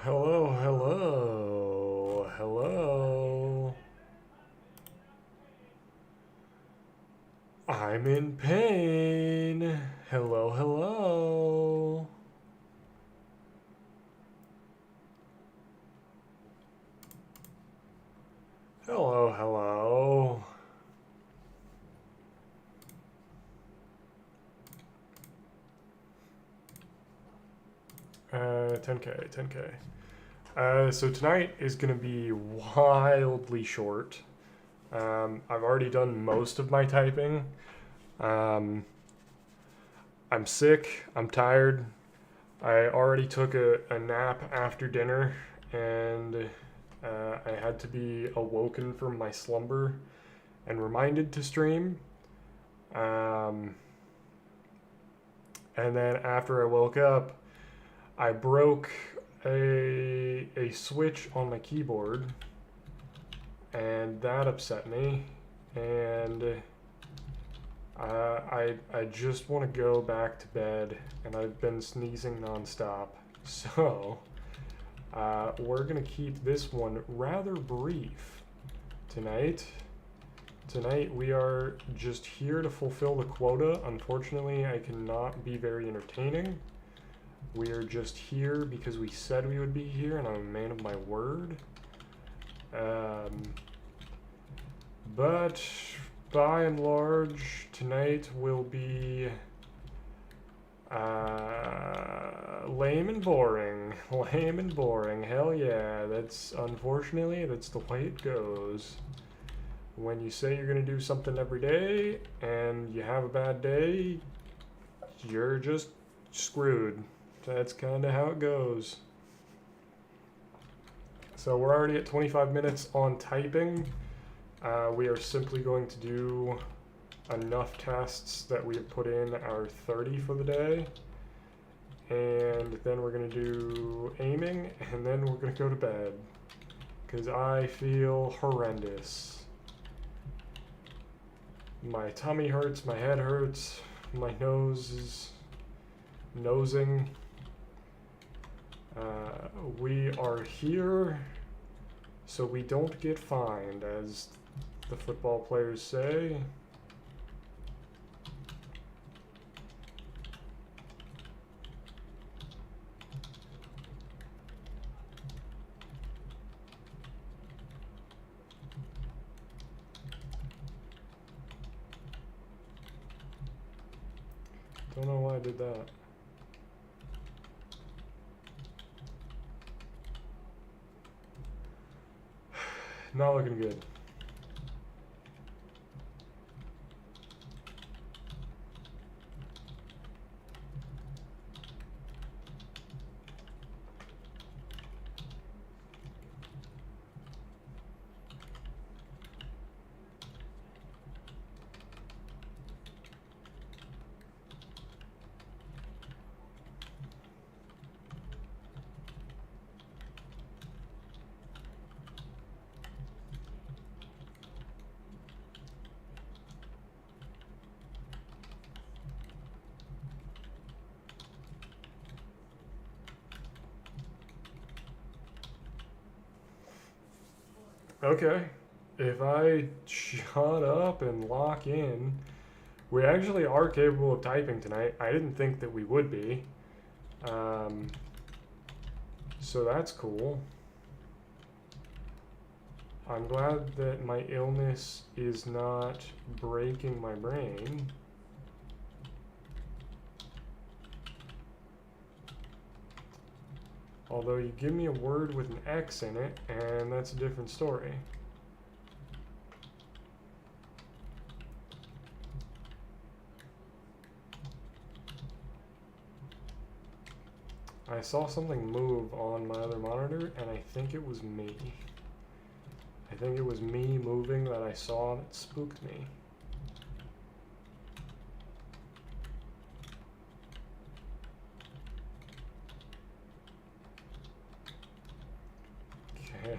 Hello, hello, hello. I'm in pain. Hello, hello. Hello, hello. 10K, 10K. So tonight is going to be wildly short. I've already done most of my typing. Um, I'm sick. I'm tired. I already took a nap after dinner, and I had to be awoken from my slumber and reminded to stream. Um, and then after I woke up, I broke a switch on my keyboard, and that upset me. And I just want to go back to bed, and I've been sneezing nonstop. So we're gonna keep this one rather brief tonight. Tonight we are just here to fulfill the quota. Unfortunately, I cannot be very entertaining. We are just here because we said we would be here, and I'm a man of my word. But by and large, tonight will be lame and boring. Lame and boring. Hell yeah. Unfortunately, that's the way it goes. When you say you're going to do something every day and you have a bad day, you're just screwed. That's kind of how it goes. So we're already at 25 minutes on typing. We are simply going to do enough tests that we have put in our 30 for the day. And then we're going to do aiming, and then we're going to go to bed. Because I feel horrendous. My tummy hurts, my head hurts, my nose is nosing. We are here so we don't get fined, as the football players say. Don't know why I did that. Not looking good. Okay, if I shut up and lock in, we actually are capable of typing tonight. I didn't think that we would be. So that's cool. I'm glad that my illness is not breaking my brain. Although you give me a word with an X in it, and that's a different story. I saw something move on my other monitor, and I think it was me. I think it was me moving that I saw that spooked me. Okay.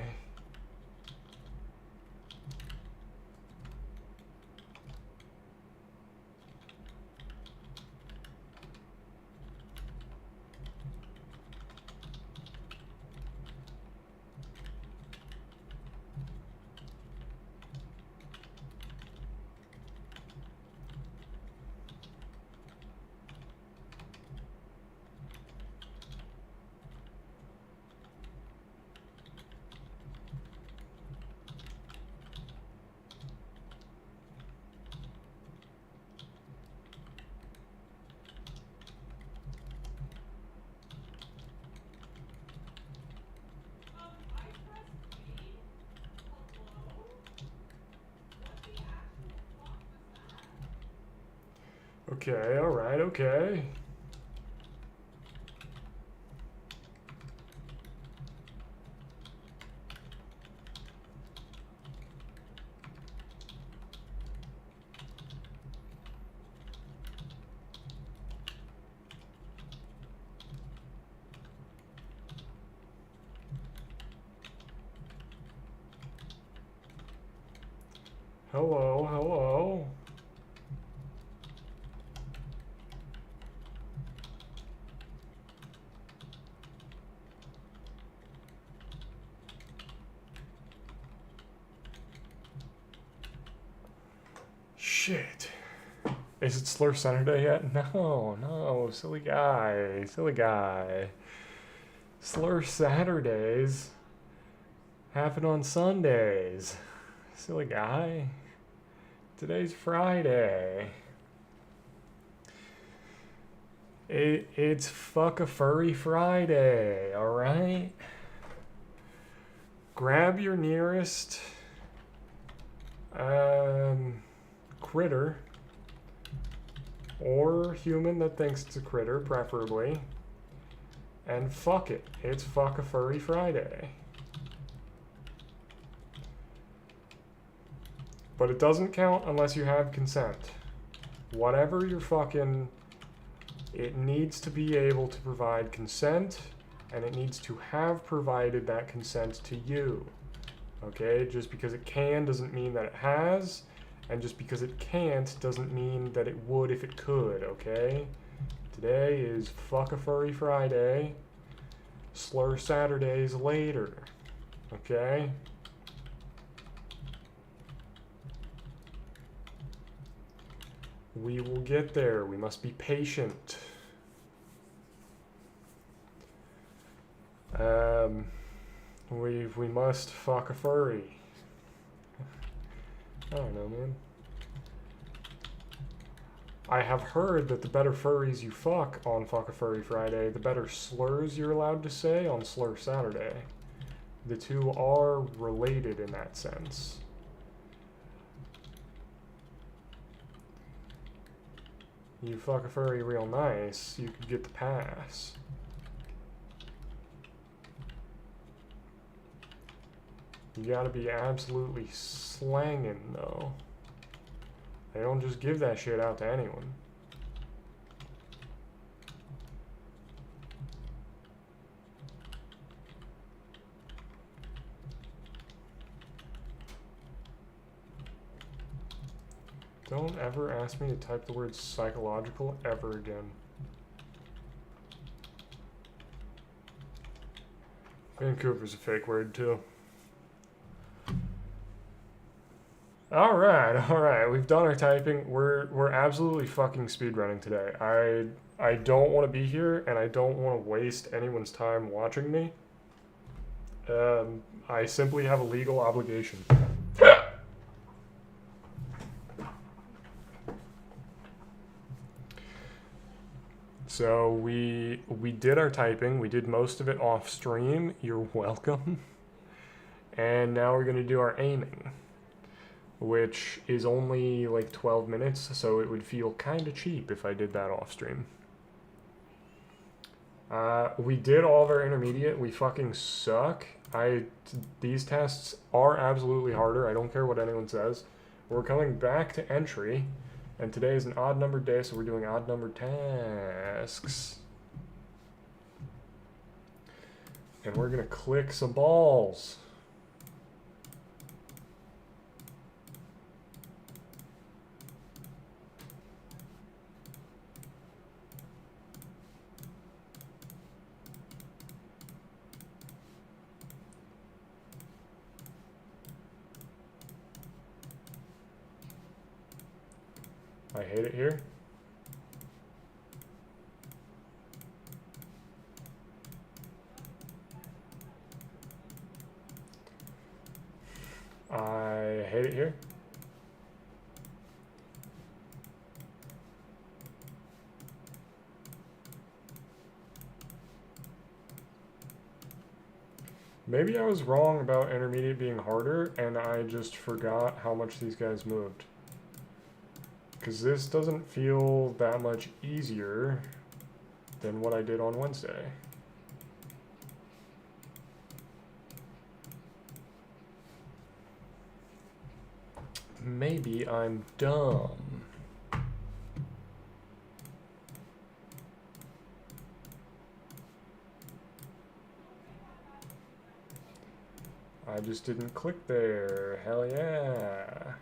Okay, alright, okay. Hello, hello. Shit. Is it Slur Saturday yet? No, no, silly guy, silly guy. Slur Saturdays happen on Sundays. Silly guy. Today's Friday. It's Fuck a Furry Friday, alright? Grab your nearest critter, or human that thinks it's a critter, preferably, and fuck it. It's Fuck a Furry Friday. But it doesn't count unless you have consent. Whatever you're fucking, it needs to be able to provide consent, and it needs to have provided that consent to you. Okay? Just because it can doesn't mean that it has, and just because it can't doesn't mean that it would if it could, okay? Today is Fuck a Furry Friday. Slur Saturdays later. Okay? We will get there. We must be patient. We must fuck a furry. I don't know, man. I have heard that the better furries you fuck on Fuck a Furry Friday, the better slurs you're allowed to say on Slur Saturday. The two are related in that sense. You fuck a furry real nice, you could get the pass. You gotta be absolutely slanging, though. They don't just give that shit out to anyone. Don't ever ask me to type the word psychological ever again. Vancouver's a fake word, too. Alright, we've done our typing. We're absolutely fucking speedrunning today. I don't want to be here, and I don't want to waste anyone's time watching me. I simply have a legal obligation. So we did our typing. We did most of it off stream. You're welcome. And now we're going to do our aiming, which is only like 12 minutes, so it would feel kind of cheap if I did that off stream. We did all of our intermediate. We fucking suck. These tests are absolutely harder. I don't care what anyone says. We're coming back to entry, and today is an odd numbered day, so we're doing odd numbered tasks. And we're gonna click some balls. I hate it here. I hate it here. Maybe I was wrong about intermediate being harder, and I just forgot how much these guys moved. Because this doesn't feel that much easier than what I did on Wednesday. Maybe I'm dumb. I just didn't click there. Hell yeah.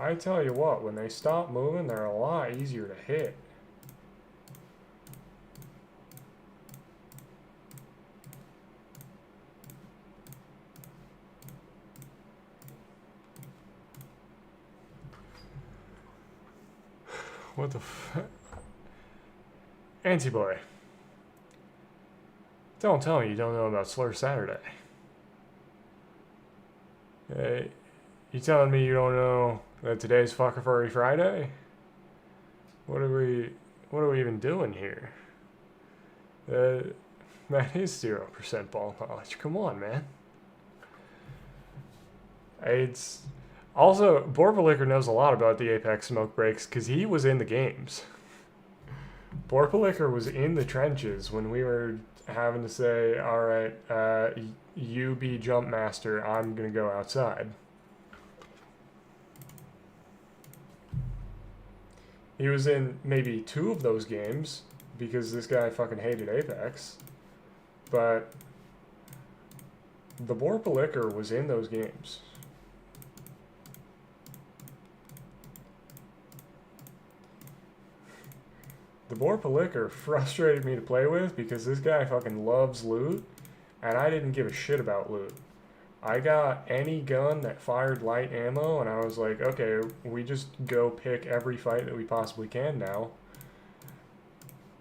I tell you what, when they stop moving, they're a lot easier to hit. What the fuck? Anti-boy. Don't tell me you don't know about Slur Saturday. Hey, you telling me you don't know that today's Fucker Furry Friday? What are we even doing here? That is 0% ball knowledge. Come on, man. It's also Borpalicker knows a lot about the Apex smoke breaks because he was in the games. Borpalicker was in the trenches when we were having to say, all right, you be jump master, I'm gonna go outside. He was in maybe 2 of those games because this guy fucking hated Apex. But the Borpalicker was in those games. The Borpalicker frustrated me to play with because this guy fucking loves loot, and I didn't give a shit about loot. I got any gun that fired light ammo, and I was like, okay, we just go pick every fight that we possibly can now.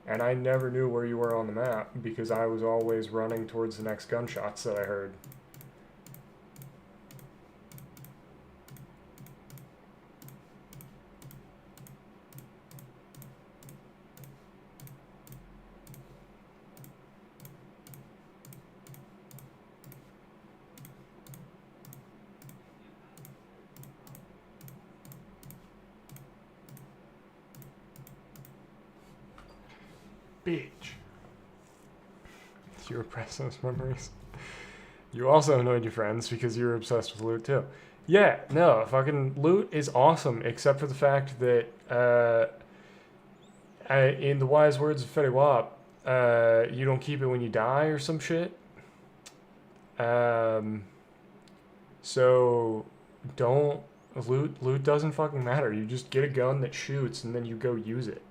And I never knew where you were on the map because I was always running towards the next gunshots that I heard. Bitch. You repress those memories. You also annoyed your friends because you were obsessed with loot too. Yeah, no, fucking loot is awesome, except for the fact that, in the wise words of Fetty Wap, you don't keep it when you die or some shit. So don't loot doesn't fucking matter. You just get a gun that shoots and then you go use it.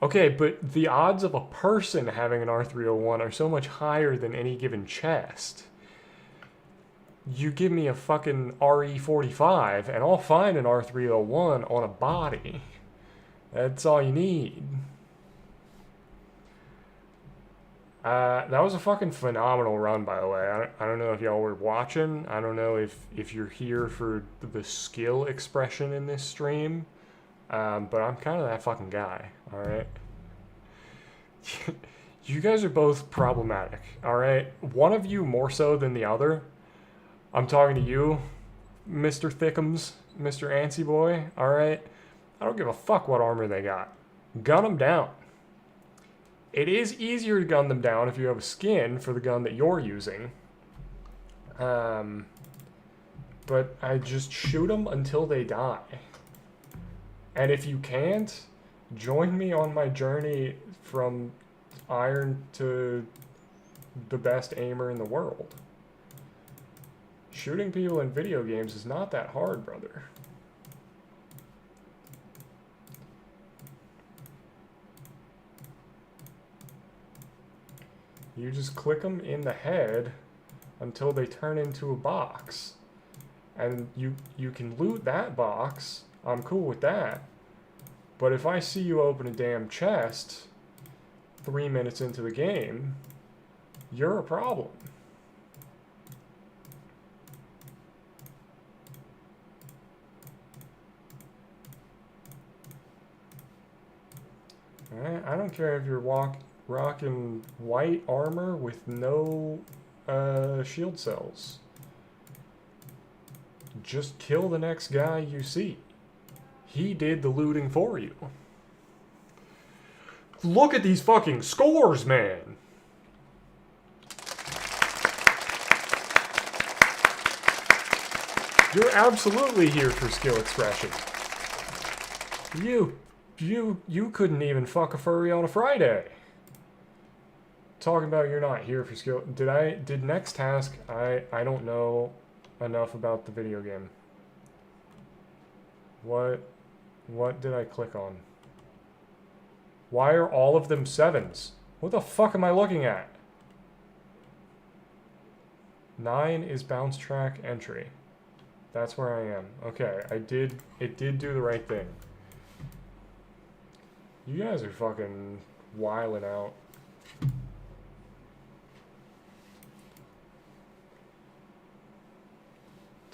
Okay, but the odds of a person having an R301 are so much higher than any given chest. You give me a fucking RE45 and I'll find an R301 on a body. That's all you need. That was a fucking phenomenal run, by the way. I don't know if y'all were watching. I don't know if you're here for the skill expression in this stream. But I'm kind of that fucking guy, alright? You guys are both problematic, alright? One of you more so than the other. I'm talking to you, Mr. Thickums, Mr. Antsy Boy, alright? I don't give a fuck what armor they got. Gun them down. It is easier to gun them down if you have a skin for the gun that you're using. But I just shoot them until they die. And if you can't, join me on my journey from iron to the best aimer in the world. Shooting people in video games is not that hard, brother. You just click them in the head until they turn into a box. And you can loot that box. I'm cool with that. But if I see you open a damn chest 3 minutes into the game, you're a problem. Alright, I don't care if you're rocking white armor with no shield cells. Just kill the next guy you see. He did the looting for you. Look at these fucking scores, man! You're absolutely here for skill expression. You couldn't even fuck a furry on a Friday. Talking about you're not here for skill. Did next task, I don't know enough about the video game. What did I click on? Why are all of them 7s? What the fuck am I looking at? 9 is bounce track entry. That's where I am. Okay, it did do the right thing. You guys are fucking wilding out.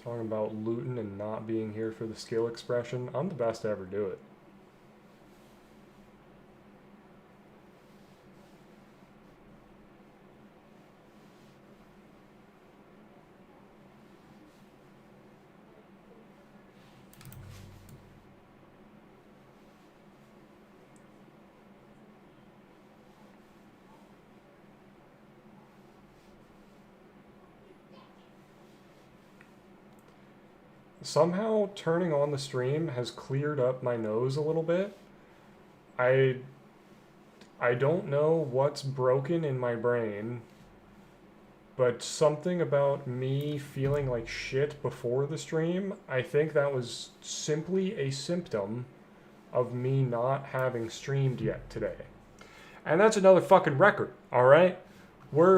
Talking about looting and not being here for the skill expression. I'm the best to ever do it. Somehow turning on the stream has cleared up my nose a little bit. I don't know what's broken in my brain, but something about me feeling like shit before the stream, I think that was simply a symptom of me not having streamed yet today. And that's another fucking record, alright? We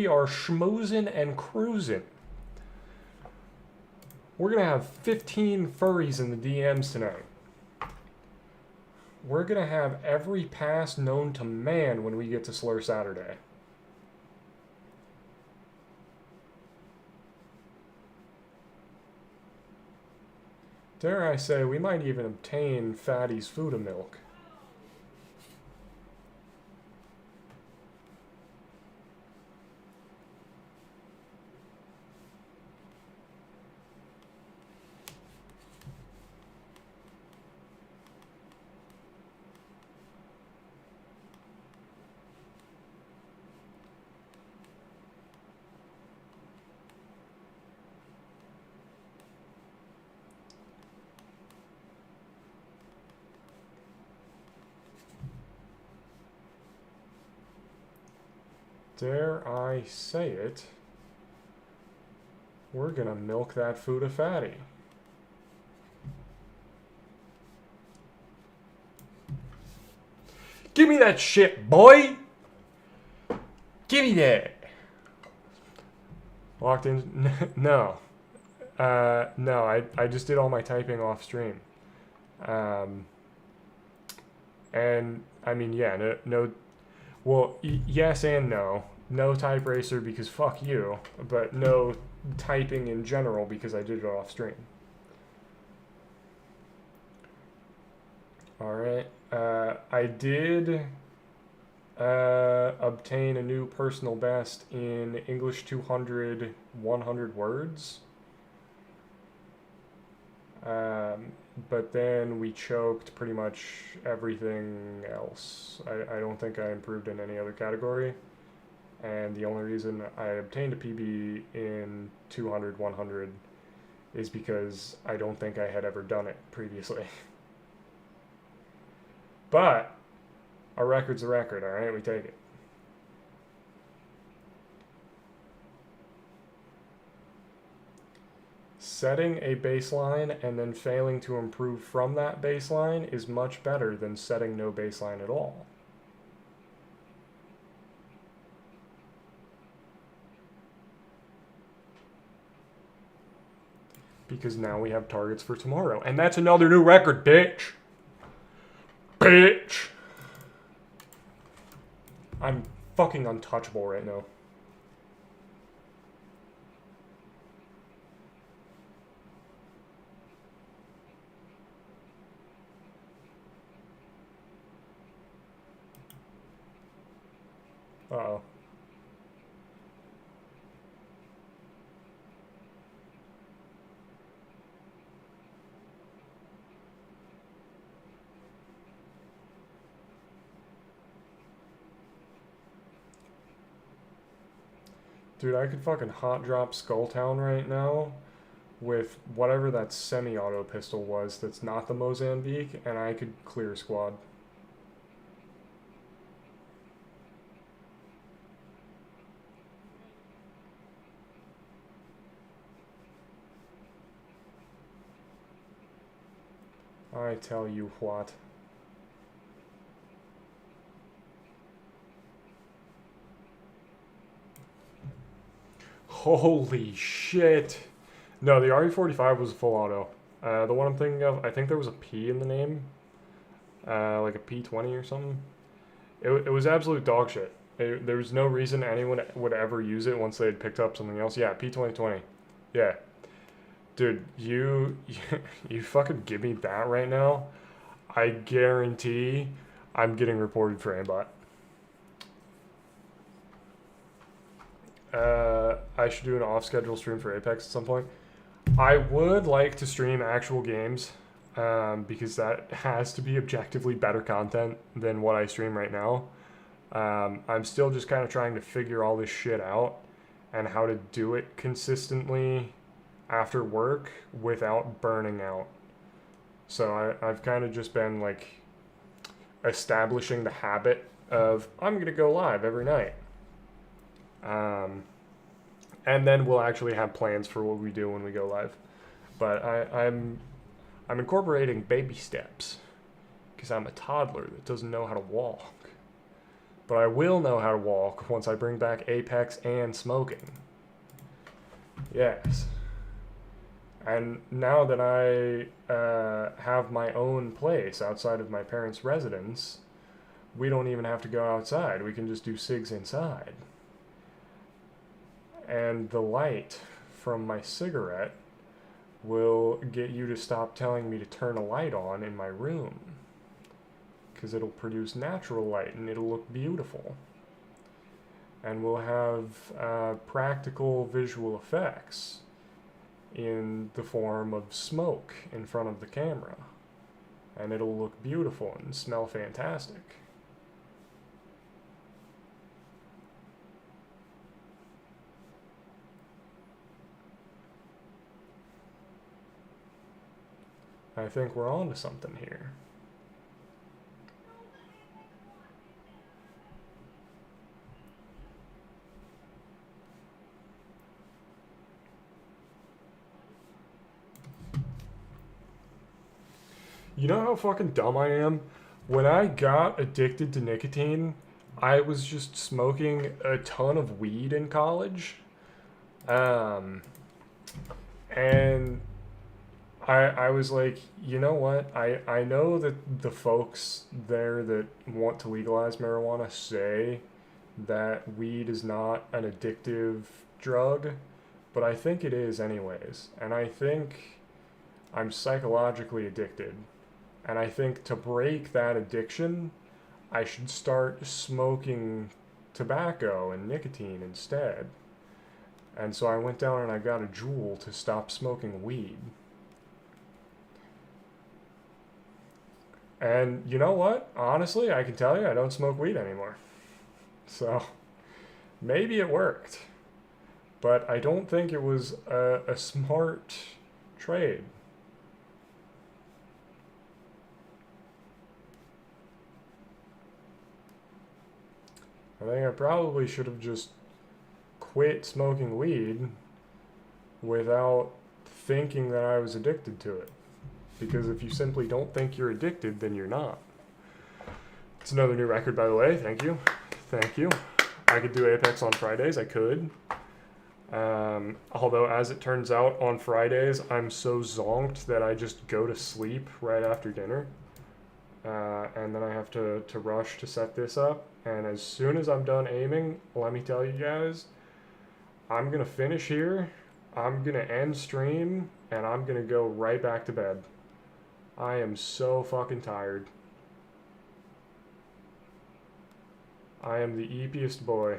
are schmoozing and cruising. We're gonna have 15 furries in the DMs tonight. We're gonna have every pass known to man when we get to Slur Saturday. Dare I say, we might even obtain Fatty's Fuda milk. Dare I say it, we're gonna milk that Fuda Fatty. Give me that shit, boy! Give me that! Locked in? No. No, I just did all my typing off stream. And, I mean, yeah, no well, yes and no. No type racer because fuck you, but no typing in general because I did it off stream. Alright, I did obtain a new personal best in English 200 100 words. But then we choked pretty much everything else. I don't think I improved in any other category. And the only reason I obtained a PB in 200 100 is because I don't think I had ever done it previously. But a record's a record, alright? We take it. Setting a baseline and then failing to improve from that baseline is much better than setting no baseline at all. Because now we have targets for tomorrow. And that's another new record, bitch. Bitch. I'm fucking untouchable right now. Uh-oh. Dude, I could fucking hot drop Skulltown right now with whatever that semi-auto pistol was that's not the Mozambique, and I could clear squad. I tell you what. Holy shit. No, the RE45 was a full auto. The one I'm thinking of, I think there was a P in the name. Like a P20 or something. It was absolute dog shit. There was no reason anyone would ever use it once they had picked up something else. Yeah, P2020. Yeah. Dude, you fucking give me that right now. I guarantee I'm getting reported for aimbot. I should do an off-schedule stream for Apex at some point. I would like to stream actual games, because that has to be objectively better content than what I stream right now. I'm still just kind of trying to figure all this shit out and how to do it consistently after work without burning out. So I've kind of just been like establishing the habit of I'm going to go live every night. And then we'll actually have plans for what we do when we go live. But I'm incorporating baby steps because I'm a toddler that doesn't know how to walk. But I will know how to walk once I bring back Apex and smoking. Yes. And now that I have my own place outside of my parents' residence, we don't even have to go outside. We can just do cigs inside. And the light from my cigarette will get you to stop telling me to turn a light on in my room. Because it'll produce natural light and it'll look beautiful. And we'll have practical visual effects in the form of smoke in front of the camera. And it'll look beautiful and smell fantastic. I think we're on to something here. You know how fucking dumb I am? When I got addicted to nicotine, I was just smoking a ton of weed in college. And I was like, you know what? I know that the folks there that want to legalize marijuana say that weed is not an addictive drug, but I think it is anyways. And I think I'm psychologically addicted. And I think to break that addiction, I should start smoking tobacco and nicotine instead. And so I went down and I got a Juul to stop smoking weed. And you know what? Honestly, I can tell you I don't smoke weed anymore. So maybe it worked. But I don't think it was a smart trade. I think I probably should have just quit smoking weed without thinking that I was addicted to it. Because if you simply don't think you're addicted, then you're not. It's another new record, by the way. Thank you. Thank you. I could do Apex on Fridays. I could. Although, as it turns out, on Fridays, I'm so zonked that I just go to sleep right after dinner. And then I have to rush to set this up. And as soon as I'm done aiming, let me tell you guys, I'm going to finish here. I'm going to end stream, and I'm going to go right back to bed. I am so fucking tired. I am the eepiest boy.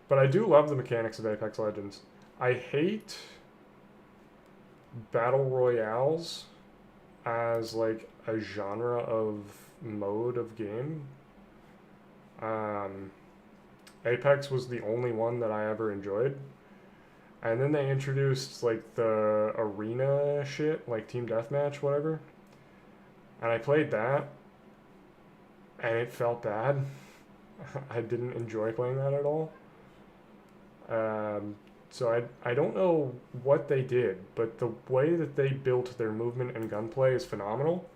But I do love the mechanics of Apex Legends. I hate battle royales as like a genre of mode of game. Apex was the only one that I ever enjoyed. And then they introduced like the arena shit, like team deathmatch, whatever. And I played that, and it felt bad. I didn't enjoy playing that at all. So I don't know what they did, but the way that they built their movement and gunplay is phenomenal.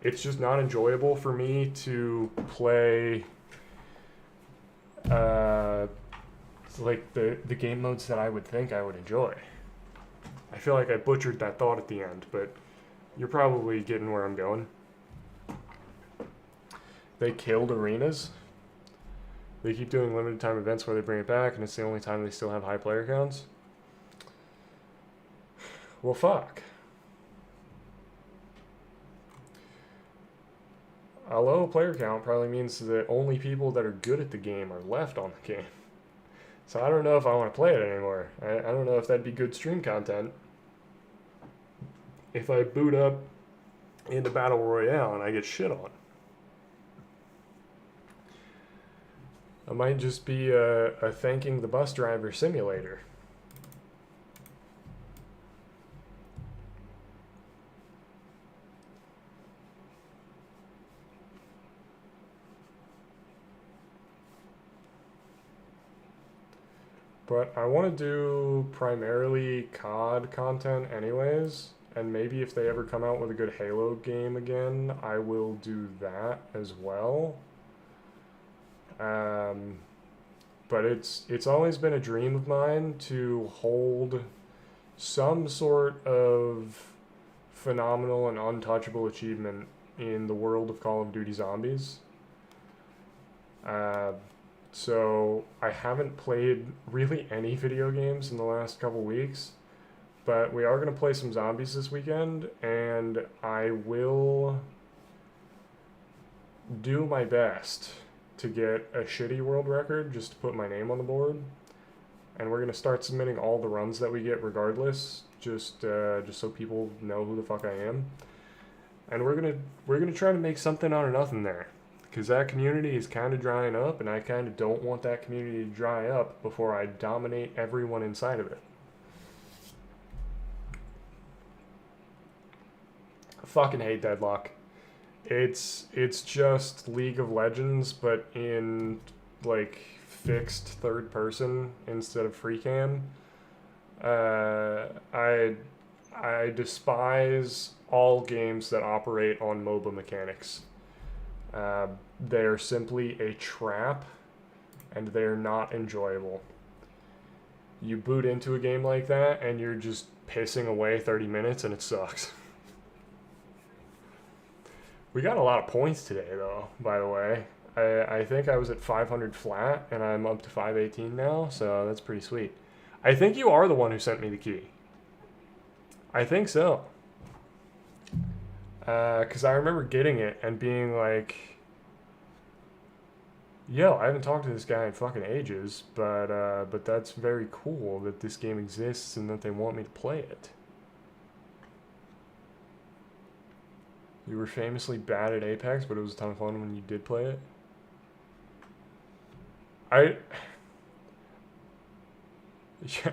It's just not enjoyable for me to play like the game modes that I would think I would enjoy. I feel like I butchered that thought at the end, but you're probably getting where I'm going. They killed arenas. They keep doing limited time events where they bring it back, and it's the only time they still have high player counts. Well, fuck. A low player count probably means that only people that are good at the game are left on the game. So I don't know if I want to play it anymore. I don't know if that'd be good stream content. If I boot up into Battle Royale and I get shit on. It might just be a thanking the bus driver simulator. But I want to do primarily COD content anyways, and maybe if they ever come out with a good Halo game again, I will do that as well. But it's always been a dream of mine to hold some sort of phenomenal and untouchable achievement in the world of Call of Duty Zombies. So I haven't played really any video games in the last couple weeks, but we are going to play some zombies this weekend, and I will do my best to get a shitty world record just to put my name on the board. And we're going to start submitting all the runs that we get regardless, just so people know who the fuck I am. And we're gonna try to make something out of nothing there, because that community is kind of drying up, and I kind of don't want that community to dry up before I dominate everyone inside of it. I fucking hate Deadlock. It's just League of Legends, but in like fixed third person instead of free cam. I despise all games that operate on MOBA mechanics. They're simply a trap, and they're not enjoyable. You boot into a game like that, and you're just pissing away 30 minutes, and it sucks. We got a lot of points today, though, by the way. I think I was at 500 flat, and I'm up to 518 now, so that's pretty sweet. I think you are the one who sent me the key. I think so. Because I remember getting it and being like, yo, I haven't talked to this guy in fucking ages, but that's very cool that this game exists and that they want me to play it. You were famously bad at Apex, but it was a ton of fun when you did play it.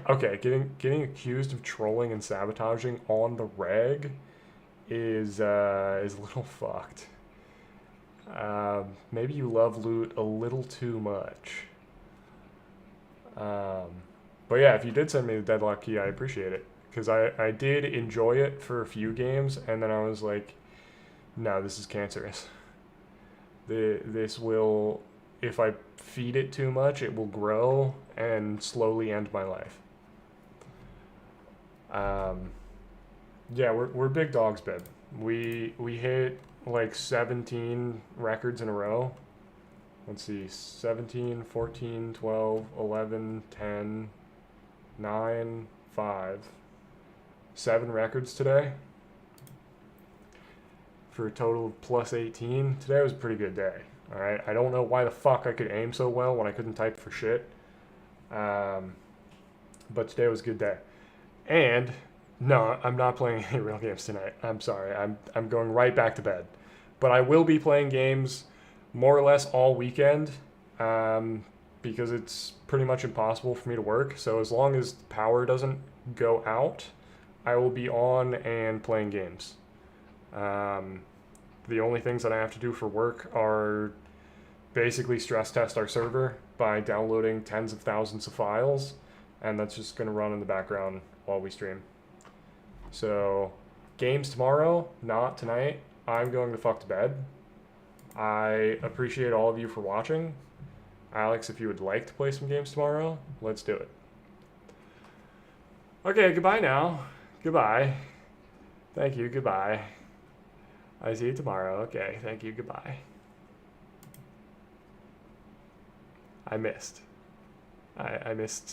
Okay, getting accused of trolling and sabotaging on the reg is a little fucked. Maybe you love loot a little too much. But yeah, if you did send me the Deadlock key, I appreciate it, because I did enjoy it for a few games, and then I was like, no, this is cancerous. This will if I feed it too much, it will grow and slowly end my life. Yeah, we're big dogs, babe. We hit like 17 records in a row. Let's see, 17, 14, 12, 11, 10, 9, 5, 7 records today for a total of plus 18. Today was a pretty good day. All right, I don't know why the fuck I could aim so well when I couldn't type for shit. But today was a good day. And no, I'm not playing any real games tonight. I'm sorry. I'm going right back to bed. But I will be playing games more or less all weekend because it's pretty much impossible for me to work. So as long as power doesn't go out, I will be on and playing games. The only things that I have to do for work are basically stress test our server by downloading tens of thousands of files, and that's just going to run in the background while we stream. So, games tomorrow, not tonight. I'm going to fuck to bed. I appreciate all of you for watching. Alex, if you would like to play some games tomorrow, let's do it. Okay, goodbye now. Goodbye. Thank you, goodbye. I see you tomorrow. Okay, thank you, goodbye. I missed. I missed